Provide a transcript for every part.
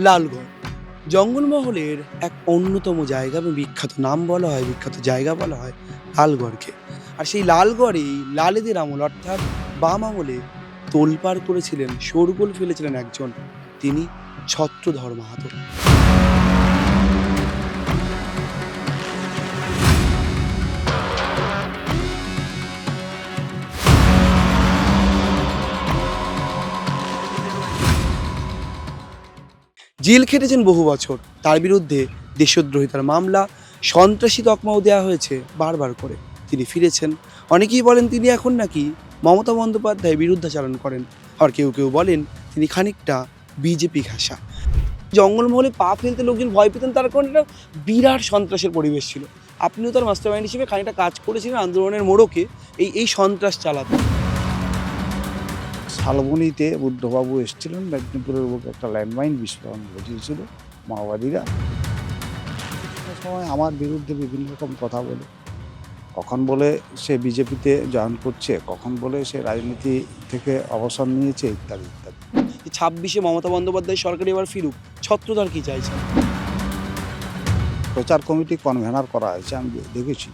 লালগড় জঙ্গলমহলের এক অন্যতম জায়গা এবং বিখ্যাত নাম বলা হয়, বিখ্যাত জায়গা বলা হয় লালগড়কে। আর সেই লালগড়েই লালেদের আমল অর্থাৎ বাম আমলে তোলপাড় করেছিলেন, শোরগোল ফেলেছিলেন একজন, তিনি ছত্রধর মাহাতো। জেল খেটেছেন বহু বছর, তার বিরুদ্ধে দেশদ্রোহিতার মামলা, সন্ত্রাসী তকমাও দেওয়া হয়েছে বারবার করে। তিনি ফিরেছেন। অনেকেই বলেন তিনি এখন নাকি মমতা বন্দ্যোপাধ্যায়ের বিরুদ্ধাচারণ করেন, আর কেউ কেউ বলেন তিনি খানিকটা বিজেপি ঘাসা। জঙ্গলমহলে পা ফেলতে লোকজন ভয় পেতেন, তার কারণ একটা বিরাট সন্ত্রাসের পরিবেশ ছিল। আপনিও তার মাস্টার মাইন্ড হিসেবে খানিকটা কাজ করেছিলেন আন্দোলনের মোড়কে এই সন্ত্রাস চালাতে। শালবনীতে বুদ্ধবাবু এসেছিলেন, মেদিনীপুরের বুকে একটা ল্যান্ডমাইন বিস্ফোরণ ঘটিয়েছিল মাওবাদীরা। সে সময় আমার বিরুদ্ধে বিভিন্ন রকম কথা বলে, কখন বলে সে বিজেপিতে জয়েন করছে, কখন বলে সে রাজনীতি থেকে অবসর নিয়েছে, ইত্যাদি ইত্যাদি। 26-এ মমতা বন্দ্যোপাধ্যায় সরকার এবার ফিরুক, ছত্রধর কি চাইছেন? প্রচার কমিটি কনভেনার করা হয়েছে, আমি দেখেছি,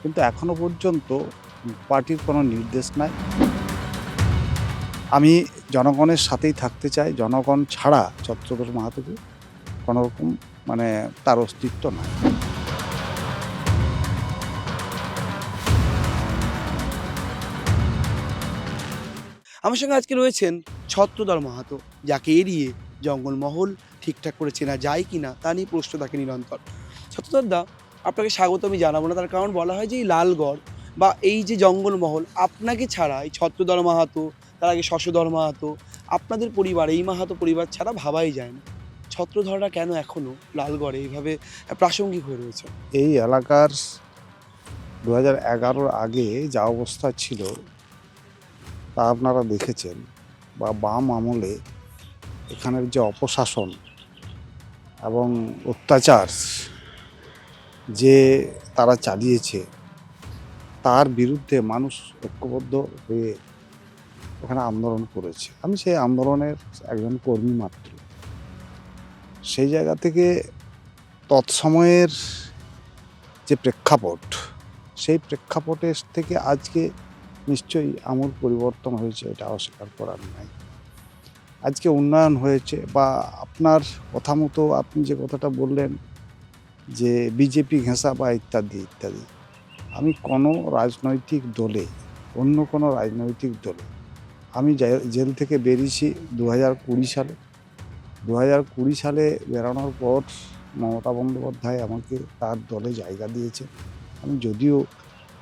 কিন্তু এখনো পর্যন্ত পার্টির কোনো নির্দেশ নাই। আমি জনগণের সাথেই থাকতে চাই, জনগণ ছাড়া ছত্রধর মাহাতোকে কোনোরকম তার অস্তিত্ব নাই। আমার সঙ্গে আজকে রয়েছেন ছত্রধর মাহাতো, যাকে এড়িয়ে জঙ্গলমহল ঠিকঠাক করে চেনা যায় কিনা তা নিয়ে প্রশ্ন থাকে নিরন্তর। ছত্রধরদা, আপনাকে স্বাগত আমি জানাবো না, তার কারণ বলা হয় যে এই লালগড় বা এই যে জঙ্গলমহল আপনাকে ছাড়া, এই ছত্রধর মাহাতো, তার আগে শশধর মাহাতো, আপনাদের পরিবার, এই মাহাতো পরিবার ছাড়া ভাবাই যায় না। ছত্রধররা কেন এখনও লালগড়ে এইভাবে প্রাসঙ্গিক হয়ে রয়েছে? এই এলাকার 2011-র আগে যা অবস্থা ছিল তা আপনারা দেখেছেন, বা বাম আমলে এখানের যে অপশাসন এবং অত্যাচার যে তারা চালিয়েছে, তার বিরুদ্ধে মানুষ ঐক্যবদ্ধ হয়ে এখানে আন্দোলন করেছে। আমি সেই আন্দোলনের একজন কর্মী মাত্র। সেই জায়গা থেকে তৎসময়ের যে প্রেক্ষাপট, সেই প্রেক্ষাপটের থেকে আজকে নিশ্চয়ই আমূল পরিবর্তন হয়েছে, এটা অস্বীকার করার নাই। আজকে উন্নয়ন হয়েছে, বা আপনার কথা মতো আপনি যে কথাটা বললেন যে বিজেপি ঘেঁষা বা ইত্যাদি ইত্যাদি, আমি কোনো রাজনৈতিক দলে, অন্য কোনো রাজনৈতিক দলে, আমি জেল থেকে বেরিয়েছি 2020 সালে। 2020 সালে বেরোনোর পর মমতা বন্দ্যোপাধ্যায় আমাকে তার দলে জায়গা দিয়েছে। আমি যদিও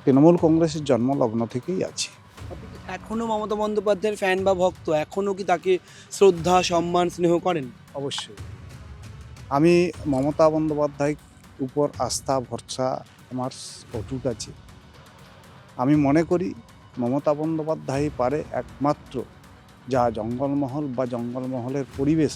তৃণমূল কংগ্রেসের জন্মলগ্ন থেকেই আছি। আপনি কি এখনও মমতা বন্দ্যোপাধ্যায়ের ফ্যান বা ভক্ত? এখনও কি তাকে শ্রদ্ধা, সম্মান, স্নেহ করেন? অবশ্যই আমি মমতা বন্দ্যোপাধ্যায় উপর আস্থা ভরসা আমার অটুট আছে। আমি মনে করি মমতা বন্দ্যোপাধ্যায় পারে একমাত্র যা জঙ্গলমহল বা জঙ্গলমহলের পরিবেশ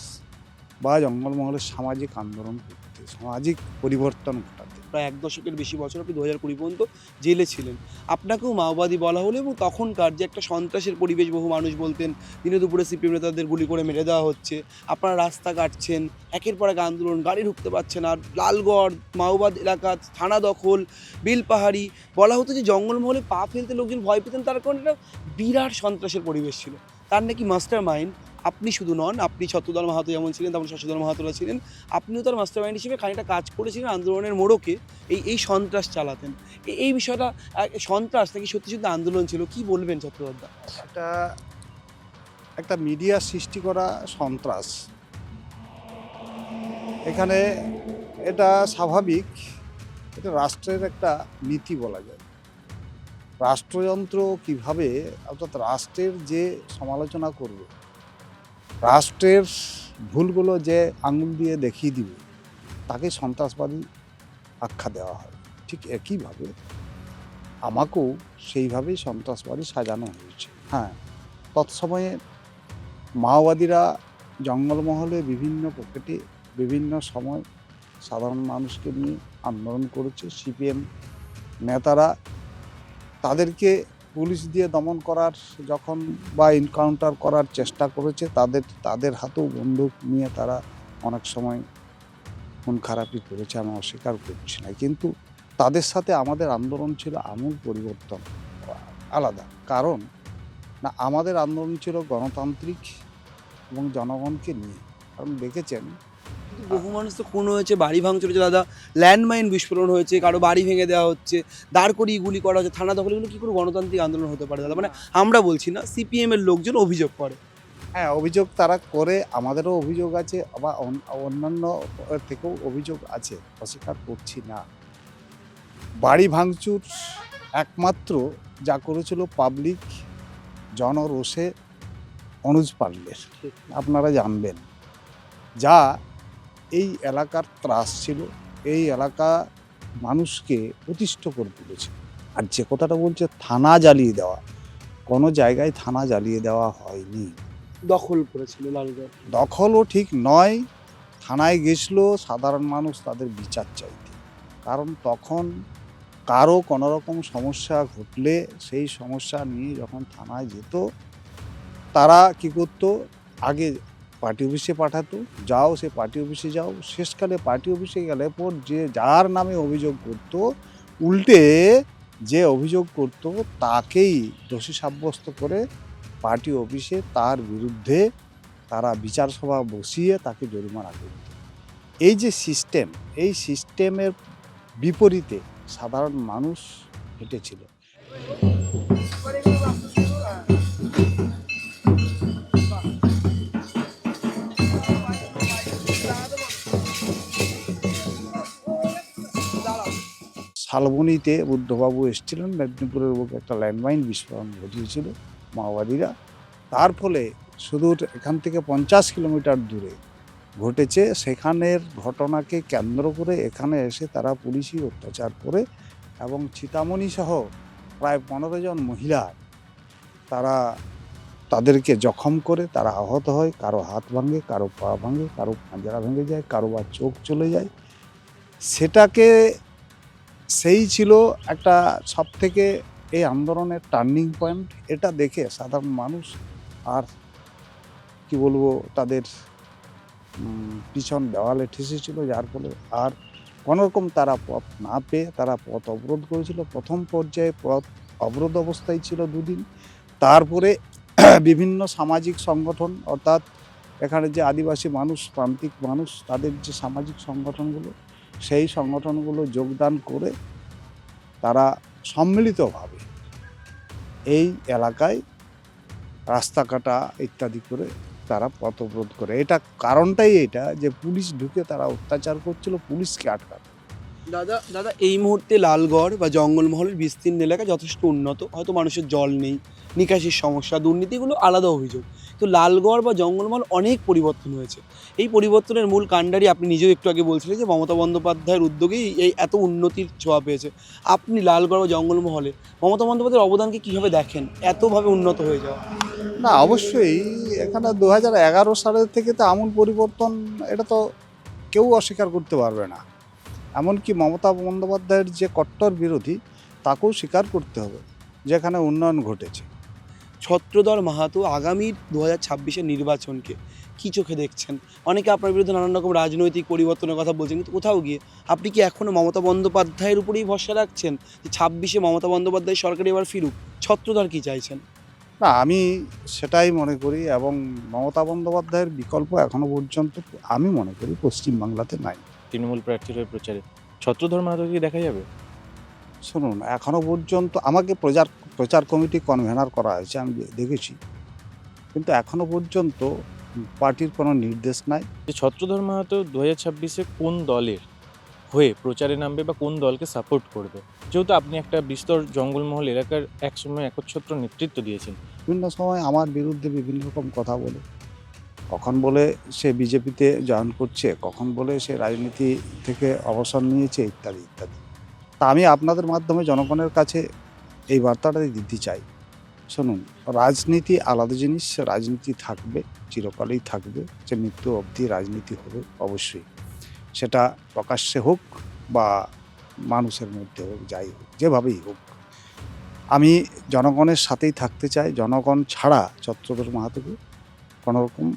বা জঙ্গলমহলের সামাজিক আন্দোলন করতে, সামাজিক পরিবর্তন ঘটাতে। প্রায় 1 দশকের বেশি বছর আপনি 2020 পর্যন্ত জেলে ছিলেন। আপনাকেও মাওবাদী বলা হলো এবং তখনকার যে একটা সন্ত্রাসের পরিবেশ, বহু মানুষ বলতেন দিনে দুপুরে সিপিএম নেতাদের গুলি করে মেরে দেওয়া হচ্ছে, আপনারা রাস্তা কাটছেন, একের পর এক আন্দোলন, গাড়ি ঢুকতে পারছেন না, লালগড় মাওবাদ এলাকা, থানা দখল, বেলপাহাড়ি, বলা হতো যে জঙ্গলমহলে পা ফেলতে লোকজন ভয় পেতেন, তার কারণ একটা বিরাট সন্ত্রাসের পরিবেশ ছিল। তার নাকি মাস্টার মাইন্ড আপনি শুধু নন, আপনি ছত্রধর মাহাতো যেমন ছিলেন তেমন শশধর মাহাতোরা ছিলেন। আপনিও তার মাস্টার মাইন্ড হিসেবে খানিকটা কাজ করেছিলেন আন্দোলনের মোড়কে, এই সন্ত্রাস চালাতেন। এই বিষয়টা সন্ত্রাস নাকি সত্যি সত্যি আন্দোলন ছিল, কি বলবেন ছত্রধরদা? এটা একটা মিডিয়া সৃষ্টি করা সন্ত্রাস। এখানে এটা স্বাভাবিক, এটা রাষ্ট্রের একটা নীতি বলা যায়। রাষ্ট্রযন্ত্র কিভাবে, অর্থাৎ রাষ্ট্রের যে সমালোচনা করবে, রাষ্ট্রের ভুলগুলো যে আঙুল দিয়ে দেখিয়ে দিবে, তাকে সন্ত্রাসবাদী আখ্যা দেওয়া হয়। ঠিক একইভাবে আমাকেও সেইভাবেই সন্ত্রাসবাদী সাজানো হয়েছে। হ্যাঁ, তৎসময়ে মাওবাদীরা জঙ্গলমহলে বিভিন্ন পকেটে বিভিন্ন সময় সাধারণ মানুষকে নিয়ে আন্দোলন করেছে। সিপিএম নেতারা তাদেরকে পুলিশ দিয়ে দমন করার যখন বা এনকাউন্টার করার চেষ্টা করেছে, তাদের হাতেও বন্দুক নিয়ে তারা অনেক সময় খুন খারাপি করেছে, আমি অস্বীকার করছি না, কিন্তু তাদের সাথে আমাদের আন্দোলন ছিল আমূল পরিবর্তন আলাদা। কারণ না, আমাদের আন্দোলন ছিল গণতান্ত্রিক এবং জনগণকে নিয়ে। কারণ দেখেছেন, কিন্তু বহু মানুষ তো খুন হয়েছে, বাড়ি ভাঙচুর হয়েছে দাদা, ল্যান্ডমাইন বিস্ফোরণ হয়েছে, কারো বাড়ি ভেঙে দেওয়া হচ্ছে, দাঁড় করিয়ে গুলি করা হচ্ছে, থানা দখল, এগুলো কী করে গণতান্ত্রিক আন্দোলন হতে পারে দাদা? মানে আমরা বলছি না, সিপিএম এর লোকজন অভিযোগ করে। হ্যাঁ, অভিযোগ তারা করে, আমাদেরও অভিযোগ আছে, আবার অন্যান্য থেকেও অভিযোগ আছে, অস্বীকার করছি না। বাড়ি ভাঙচুর একমাত্র যা করেছিল পাবলিক, জনরোষে অনুজ পাণ্ডের, আপনারা জানবেন, যা এই এলাকার ত্রাস ছিল, এই এলাকা মানুষকে অতিষ্ঠ করে তুলেছে। আর যে কথাটা বলছে থানা জ্বালিয়ে দেওয়া, কোনো জায়গায় থানা জ্বালিয়ে দেওয়া হয়নি। দখল করেছিল লালগড়। দখলও ঠিক নয়, থানায় গেছিলো সাধারণ মানুষ তাদের বিচার চাইতে। কারণ তখন কারো কোনো রকম সমস্যা ঘটলে সেই সমস্যা নিয়ে যখন থানায় যেত, তারা কি করতো, আগে পার্টি অফিসে পাঠাতো, যাও সে পার্টি অফিসে যাও, শেষকালে পার্টি অফিসে গেলে পর যে যার নামে অভিযোগ করতো, উল্টে যে অভিযোগ করতো তাকেই দোষী সাব্যস্ত করে পার্টি অফিসে তার বিরুদ্ধে তারা বিচার সভা বসিয়ে তাকে জরিমানা করত। এই যে সিস্টেম, এই সিস্টেমের বিপরীতে সাধারণ মানুষ হেঁটেছিল। শালবনীতে বুদ্ধবাবু এসেছিলেন, মেদিনীপুরের বুকে একটা ল্যান্ডমাইন বিস্ফোরণ ঘটিয়েছিল মাওবাদীরা। তার ফলে সুদূর এখান থেকে 50 কিলোমিটার দূরে ঘটেছে, সেখানের ঘটনাকে কেন্দ্র করে এখানে এসে তারা পুলিশি অত্যাচার করে এবং চিতামণি সহ প্রায় 15 জন মহিলা তারা তাদেরকে জখম করে তারা আহত হয়, কারো হাত ভাঙে, কারো পা ভাঙে, কারো পাঁজরা ভেঙে যায়, কারো বা চোখ চলে যায়। সেটাকে সেই ছিল একটা সবথেকে এই আন্দোলনের টার্নিং পয়েন্ট। এটা দেখে সাধারণ মানুষ আর কি বলবো, তাদের পিছন দেওয়ালে ঠেসেছিল, যার ফলে আর কোনোরকম তারা পথ না পেয়ে তারা পথ অবরোধ করেছিল। প্রথম পর্যায়ে পথ অবরোধ অবস্থায় ছিল 2 দিন। তারপরে বিভিন্ন সামাজিক সংগঠন, অর্থাৎ এখানে যে আদিবাসী মানুষ, প্রান্তিক মানুষ, তাদের যে সামাজিক সংগঠনগুলো, সেই সংগঠনগুলো যোগদান করে তারা সম্মিলিতভাবে এই এলাকায় রাস্তা কাটা ইত্যাদি করে তারা পথ অবরোধ করে। এটা কারণটাই এটা যে পুলিশ ঢুকে তারা অত্যাচার করছিল, পুলিশকে আটকাতে। দাদা দাদা এই মুহূর্তে লালগড় বা জঙ্গলমহলের বিস্তীর্ণ এলাকা যথেষ্ট উন্নত, হয়তো মানুষের জল নেই, নিকাশির সমস্যা, দুর্নীতিগুলো আলাদা অভিযোগ। তো লালগড় বা জঙ্গলমহল অনেক পরিবর্তন হয়েছে। এই পরিবর্তনের মূল কাণ্ডারি আপনি নিজেও একটু আগে বলছিলেন যে মমতা বন্দ্যোপাধ্যায়ের উদ্যোগেই এই এত উন্নতির ছোঁয়া পেয়েছে। আপনি লালগড় বা জঙ্গলমহলে মমতা বন্দ্যোপাধ্যায়ের অবদানকে কীভাবে দেখেন, এতভাবে উন্নত হয়ে যাওয়া? না, অবশ্যই এখানে 2011 সালের থেকে তো আমূল পরিবর্তন, এটা তো কেউ অস্বীকার করতে পারবে না। এমনকি মমতা বন্দ্যোপাধ্যায়ের যে কট্টর বিরোধী, তাকেও স্বীকার করতে হবে যেখানে উন্নয়ন ঘটেছে। ছত্রধর মাহাতো আগামী 2026-এর নির্বাচনকে কী চোখে দেখছেন? অনেকে আপনার বিরুদ্ধে নানান রকম রাজনৈতিক পরিবর্তনের কথা বলছেন, কিন্তু কোথাও গিয়ে আপনি কি এখনও মমতা বন্দ্যোপাধ্যায়ের উপরেই ভরসা রাখছেন যে 26-এ মমতা বন্দ্যোপাধ্যায় সরকার এবার ফিরুক? ছত্রধর কী চাইছেন? না, আমি সেটাই মনে করি, এবং মমতা বন্দ্যোপাধ্যায়ের বিকল্প এখনো পর্যন্ত আমি মনে করি পশ্চিমবাংলাতে নাই। তৃণমূল প্রার্থীর হয়ে প্রচারে ছত্রধর মাহাতোকে দেখা যাবে? শুনুন, এখনো পর্যন্ত আমাকে প্রচার কমিটি কনভেনার করা হয়েছে, আমি দেখেছি, কিন্তু এখনো পর্যন্ত পার্টির কোনো নির্দেশ নাই। যে ছত্রধর মাহাতো 2026-এ কোন দলের হয়ে প্রচারে নামবে বা কোন দলকে সাপোর্ট করবে? যেহেতু আপনি একটা বিস্তর জঙ্গলমহল এলাকার একসময় একচ্ছত্র নেতৃত্ব দিয়েছেন। বিভিন্ন সময় আমার বিরুদ্ধে বিভিন্ন রকম কথা বলে, কখন বলে সে বিজেপিতে জয়েন করছে, কখন বলে সে রাজনীতি থেকে অবসর নিয়েছে, ইত্যাদি ইত্যাদি। তা আমি আপনাদের মাধ্যমে জনগণের কাছে এই বার্তাটাই দিতে চাই। শুনুন, রাজনীতি আলাদা জিনিস, রাজনীতি থাকবে, চিরকালেই থাকবে, যে মৃত্যু অবধি রাজনীতি হবে অবশ্যই, সেটা প্রকাশ্যে হোক বা মানুষের মধ্যে হোক, যাই হোক, যেভাবেই হোক। আমি জনগণের সাথেই থাকতে চাই। জনগণ ছাড়া ছত্রধর মাহাতোকে কোনোরকম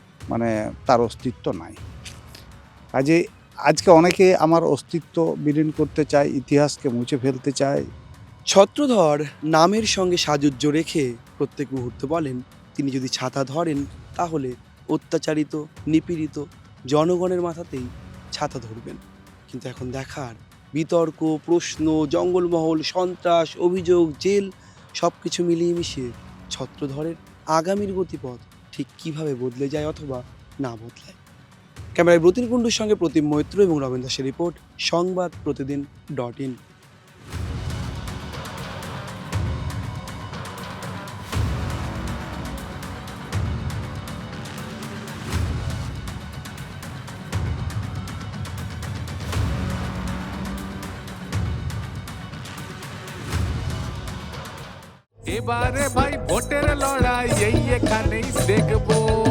তার অস্তিত্ব নাই। কাজে আজকে অনেকে আমার অস্তিত্ব বিলীন করতে চায়, ইতিহাসকে মুছে ফেলতে চায়। ছত্রধর নামের সঙ্গে সাযুজ্য রেখে প্রত্যেক মুহূর্তে বলেন তিনি যদি ছাতা ধরেন তাহলে অত্যাচারিত নিপীড়িত জনগণের মাথাতেই ছাতা ধরবেন। কিন্তু এখন দেখার বিতর্ক, প্রশ্ন, জঙ্গলমহল, সন্ত্রাস, অভিযোগ, জেল সব কিছু মিলিয়ে মিশিয়ে ছত্রধরের আগামীর গতিপথ ঠিক কিভাবে বদলে যায় অথবা না বদলায়। ক্যামেরায় ব্রতিন কুণ্ডুর সঙ্গে প্রতিম মৈত্র এবং রমেন দাসের রিপোর্ট, সংবাদ প্রতিদিন.in। এবারে ভাই ভোটের লড়াই এই এখানেই দেখবো।